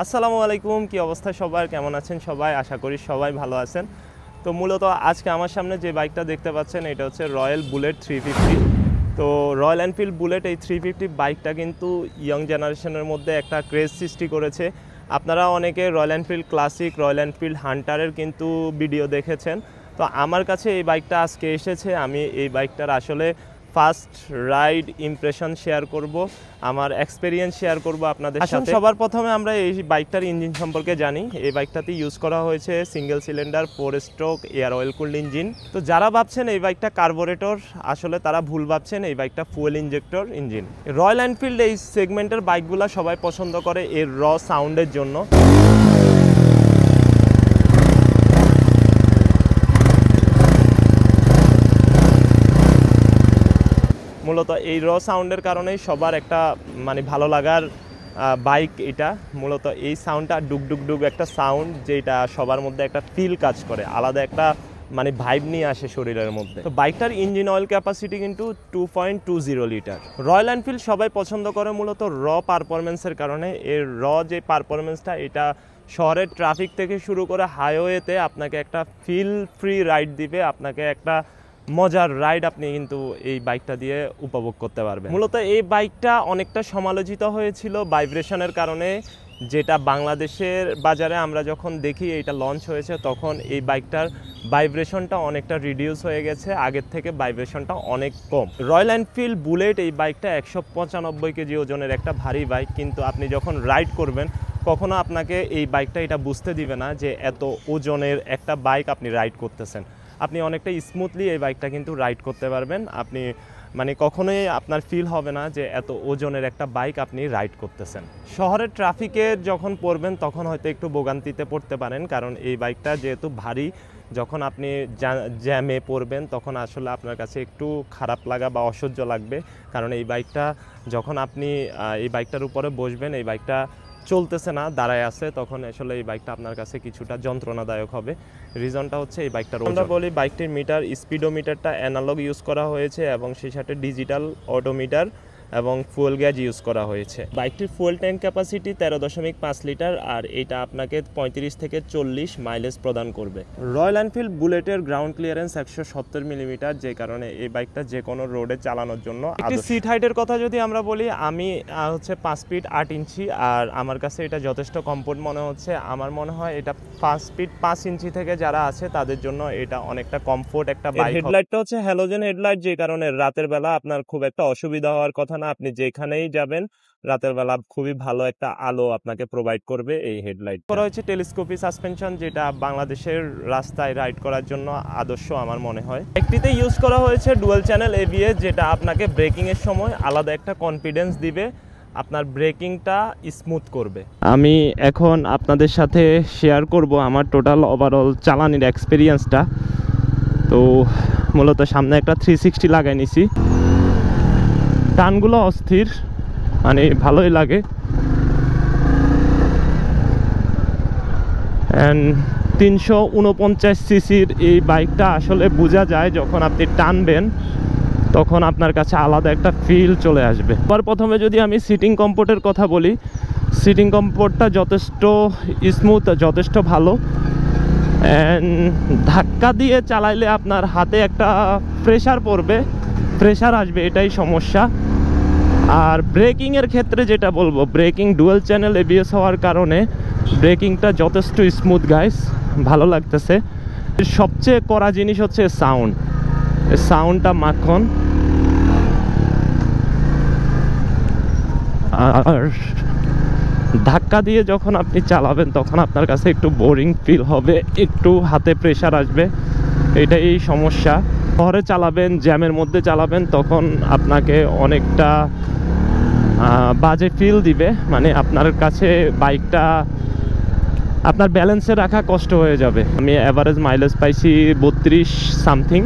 আসসালামু আলাইকুম, কি অবস্থা সবার, কেমন আছেন সবাই? আশা করি সবাই ভালো আছেন। তো মূলত আজকে আমার সামনে যে বাইকটা দেখতে পাচ্ছেন এটা হচ্ছে রয়্যাল বুলেট 350। তো রয়্যাল এনফিল্ড বুলেট এই 350 বাইকটা কিন্তু ইয়ং জেনারেশনের মধ্যে একটা ক্রেজ সৃষ্টি করেছে। আপনারা অনেকে Royal Enfield Classic, Royal Enfield হান্টারের কিন্তু ভিডিও দেখেছেন। তো আমার কাছে এই বাইকটা আজকে এসেছে। আমি এই বাইকটার আসলে ফার্স্ট রাইড ইমপ্রেশন শেয়ার করব, আমার এক্সপেরিয়েন্স শেয়ার করব আপনাদের সাথে। সবার প্রথমে আমরা এই বাইকটার ইঞ্জিন সম্পর্কে জানি। এই বাইকটাতে ইউজ করা হয়েছে single cylinder 4 stroke air oil cooled engine. তো যারা ভাবছেন এই বাইকটা কার্বোরেটর, আসলে তারা ভুল ভাবছেন। এই বাইকটা fuel injector engine. Royal Enfield এই সেগমেন্টের বাইকগুলো সবাই পছন্দ করে এর র সাউন্ডের জন্য। মূলত এই র সাউন্ডের কারণেই সবার একটা ভালো লাগার বাইক এটা। মূলত এই সাউন্ডটা ডুক ডুক ডুক একটা সাউন্ড, যেটা সবার মধ্যে একটা ফিল কাজ করে, আলাদা একটা ভাইব নিয়ে আসে শরীরের মধ্যে। তো বাইকটার ইঞ্জিন অয়েল ক্যাপাসিটি কিন্তু 2.20 লিটার। রয়্যাল এনফিল্ড সবাই পছন্দ করে মূলত র পারফরমেন্সের কারণে। এর র যে পারফরমেন্সটা, এটা শহরের ট্রাফিক থেকে শুরু করে হাইওয়েতে আপনাকে একটা ফিল ফ্রি রাইড দিবে, আপনাকে একটা মজার রাইড আপনি কিন্তু এই বাইকটা দিয়ে উপভোগ করতে পারবেন। মূলত এই বাইকটা অনেকটা সমালোচিত হয়েছিল ভাইব্রেশনের কারণে, যেটা বাংলাদেশের বাজারে আমরা যখন দেখি এটা লঞ্চ হয়েছে তখন এই বাইকটার ভাইব্রেশনটা অনেকটা রিডিউস হয়ে গেছে, আগের থেকে ভাইব্রেশনটা অনেক কম। রয়্যাল এনফিল্ড বুলেট এই বাইকটা 195 কেজি ওজনের একটা ভারী বাইক, কিন্তু আপনি যখন রাইড করবেন কখনো আপনাকে এই বাইকটা এটা বুঝতে দিবে না যে এত ওজনের একটা বাইক আপনি রাইড করতেছেন। আপনি অনেকটা স্মুথলি এই বাইকটা কিন্তু রাইড করতে পারবেন। আপনি কখনোই আপনার ফিল হবে না যে এত ওজনের একটা বাইক আপনি রাইড করতেছেন। শহরের ট্রাফিকে যখন পড়বেন তখন হয়তো একটু ভোগান্তিতে পড়তে পারেন, কারণ এই বাইকটা যেহেতু ভারী, যখন আপনি জ্যামে পড়বেন তখন আসলে আপনার কাছে একটু খারাপ লাগা বা অসহ্য লাগবে। কারণ এই বাইকটা যখন আপনি এই বাইকটার উপরে বসবেন, এই বাইকটা চলতেছে না, দাঁড়ায় আছে, তখন আসলে এই বাইকটা আপনার কাছে কিছুটা যন্ত্রণাদায়ক হবে। রিজনটা হচ্ছে এই বাইকটার আমরা বলি বাইকটির মিটার, স্পিডোমিটারটা অ্যানালগ ইউজ করা হয়েছে এবং সেই সাথে ডিজিটাল অটোমিটার এবং ফুয়েল গ্যাজ ইউজ করা হয়েছে। বাইকটির ফুয়েল ট্যাঙ্ক ক্যাপাসিটি 13.5 লিটার, আর এটা আপনাকে 35 থেকে 40 মাইলেজ প্রদান করবে। রয়্যাল এনফিল্ড বুলেটের গ্রাউন্ড ক্লিয়ারেন্স 170 মিলিমিটার, যে কারণে এই বাইকটা যে কোনো রোডে চালানোর জন্য। সিট হাইটের কথা যদি আমরা বলি, আমি হচ্ছে 5 ফিট 8 ইঞ্চি, আর আমার কাছে এটা যথেষ্ট কমফোর্ট মনে হচ্ছে। আমার মনে হয় এটা 5 ফিট 5 ইঞ্চি থেকে যারা আছে তাদের জন্য এটা অনেকটা কমফোর্ট একটা বাইক। হেডলাইটটা হচ্ছে হ্যালোজেন হেডলাইট, যে কারণে রাতের বেলা আপনার খুব একটা অসুবিধা হওয়ার কথা না। আপনি যেখানেই যাবেন রাতের বেলা খুবই ভালো একটা আলো আপনাকে প্রোভাইড করবে এই হেডলাইট। করা হয়েছে টেলিস্কোপিক সাসপেনশন, যেটা বাংলাদেশের রাস্তায় রাইড করার জন্য আদর্শ আমার মনে হয়। একটিতে ইউজ করা হয়েছে ডুয়াল চ্যানেল এবিএস, যেটা আপনাকে ব্রেকিং এর সময় আলাদা একটা কনফিডেন্স দিবে, আপনার ব্রেকিংটা স্মুথ করবে। আমি এখন আপনাদের সাথে শেয়ার করব আমার টোটাল ওভারঅল চালানির এক্সপিরিয়েন্সটা। তো মূলত সামনে একটা 360 লাগাই নিছি, টানগুলো অস্থির, ভালোই লাগে। অ্যান্ড 349 সিসির এই বাইকটা আসলে বোঝা যায় যখন আপনি টানবেন, তখন আপনার কাছে আলাদা একটা ফিল চলে আসবে। প্রথমে যদি আমি সিটিং কমফোর্টের কথা বলি, সিটিং কমফোর্টটা যথেষ্ট স্মুথ, যথেষ্ট ভালো। অ্যান্ড ধাক্কা দিয়ে চালাইলে আপনার হাতে একটা প্রেশার পড়বে, প্রেশার আসবে, এটাই সমস্যা। আর ব্রেকিংয়ের ক্ষেত্রে যেটা বলবো, ব্রেকিং ডুয়াল চ্যানেল এবিএস হওয়ার কারণে ব্রেকিংটা যথেষ্ট স্মুথ গাইস, ভালো লাগতেছে। সবচেয়ে কড়া জিনিস হচ্ছে সাউন্ড, সাউন্ডটা মাখন। আর ধাক্কা দিয়ে যখন আপনি চালাবেন তখন আপনার কাছে একটু বোরিং ফিল হবে, একটু হাতে প্রেশার আসবে, এটাই সমস্যা। শহরে চালাবেন, জ্যামের মধ্যে চালাবেন, তখন আপনাকে অনেকটা বাজে ফিল দিবে, আপনার কাছে বাইকটা আপনার ব্যালেন্সে রাখা কষ্ট হয়ে যাবে। আমি অ্যাভারেজ মাইলেজ পাইছি 32 সামথিং।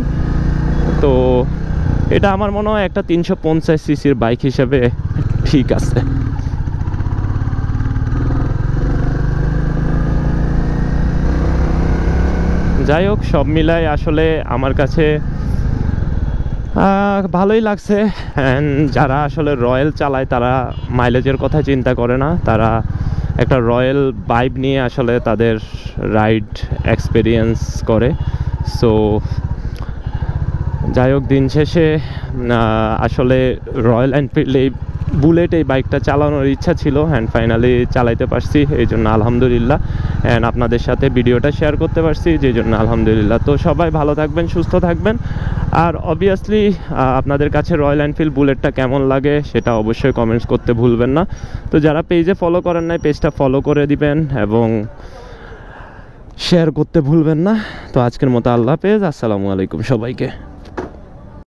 তো এটা আমার মনে হয় একটা 350 সিসির বাইক হিসেবে ঠিক আছে। যাই হোক, সব মিলাই আসলে আমার কাছে ভালোই লাগছে। যারা আসলে রয়্যাল চালায় তারা মাইলেজের কথা চিন্তা করে না, তারা একটা রয়্যাল ভাইব নিয়ে আসলে তাদের রাইড এক্সপিরিয়েন্স করে। সো যাই হোক, দিন শেষে আসলে রয়্যাল এনফিল্ড এই বুলেট এই বাইকটা চালানোর ইচ্ছা ছিল, অ্যান্ড ফাইনালি চালাইতে পারছি, এই জন্য আলহামদুলিল্লাহ। অ্যান্ড আপনাদের সাথে ভিডিওটা শেয়ার করতে পারছি, যেই জন্য আলহামদুলিল্লাহ। তো সবাই ভালো থাকবেন, সুস্থ থাকবেন। আর অবভিয়াসলি আপনাদের কাছে রয়্যাল এনফিল্ড বুলেটটা কেমন লাগে সেটা অবশ্যই কমেন্টস করতে ভুলবেন না। তো যারা পেজে ফলো করেন নাই, পেজটা ফলো করে দিবেন এবং শেয়ার করতে ভুলবেন না। তো আজকের মতো আল্লাহ হাফেজ, আসসালামু আলাইকুম সবাইকে।